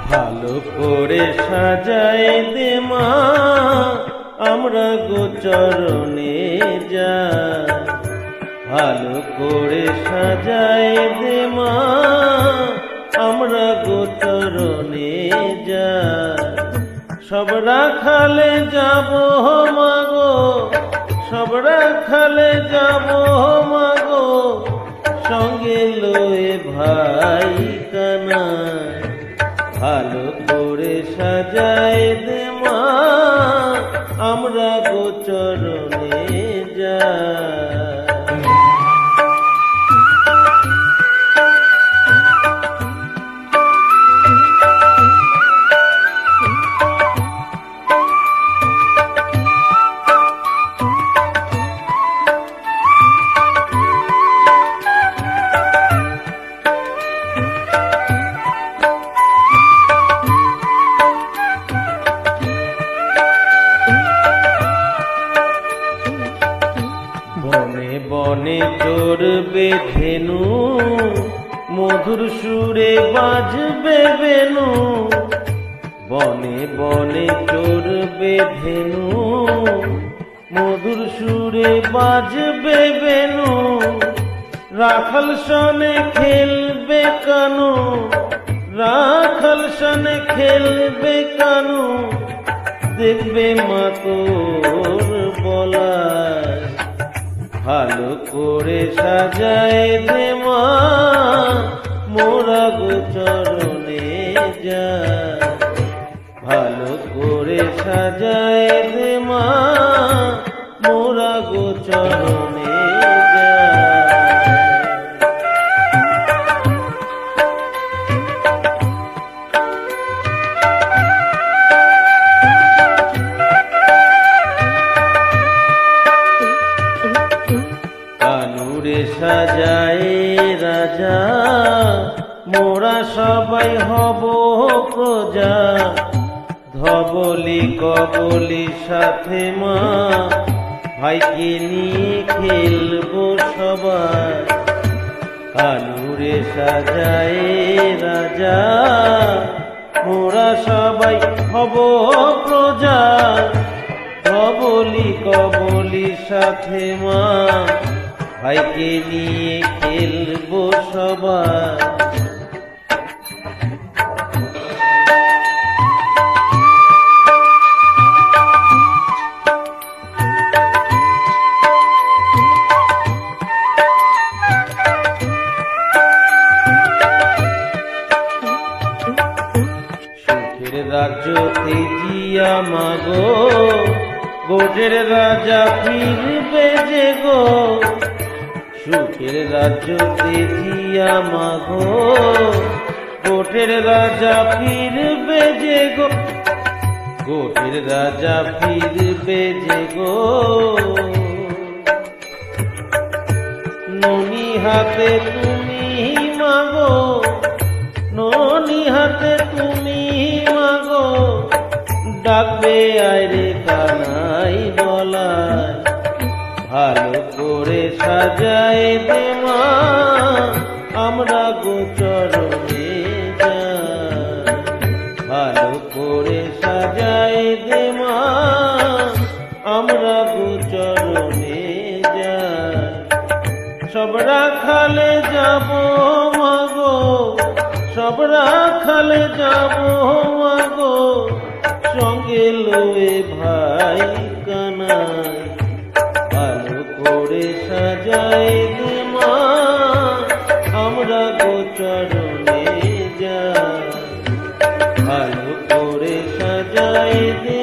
ভালো করে সাজায় দে মা আমরা গোচরণে যাই, ভালো করে সাজায় দে মা আমরা গোচরণে যাই। সব রাখালে যাব মাগো, সব রাখালে যাব মাগো, সঙ্গে লয়ে ভাই কানাই। ভালো করে সাজায় দে মা আমরা গোচরণে যাই। বনে বনে চড়বে ধেনু, মধুর সুরে বাজবে বেনু। বনে বনে চড়বে ধেনু, মধুর সুরে বাজবে বেনু। রাখাল সনে খেলবে কানু, রাখাল সনে খেলবে কানু। দেখবে মা তোর বলায়, ভালো করে সাজায় দে মা মোরা গোচরণে যাই। ভালো করে সাজায় দে মা মোরা গোচরণে যাই। কানুরে সাজায় রাজা মোরা সবাই হব প্রজা। ধবলি কবলি সাথে মা ভাইকে নিয়ে খেলবো সবাই। কানুরে সাজায় রাজা মোরা সবাই হব প্রজা। ধবলি কবলি সাথে মা ভাইকে নিয়ে খেলবো সবাই। সুখের রাজ্য তেজিয়া মাগো, গোটের রাজা ফিরবে যে গো। সুখের রাজ্য তেজিয়া মাগো, গোটের রাজা ফিরবে যে গো। গোটের রাজা ফিরবে যে গো। ননি হাতে তুমি মাগো, ননি হাতে তুমি মাগো। ডাকবে আইরে কানাই বলায়, ভালো করে সাজায় দে মা আমরা গোচরণে যাই। ভালো করে সাজায় দে মা আমরা গোচরণে যাই। সব রাখালে যাব মাগো, সব রাখালে যাব মাগো, সঙ্গে লয়ে ভাই কানাই। ভালো করে সাজায় দে মা আমরা গোচরণে যাই। ভালো করে সাজায় দে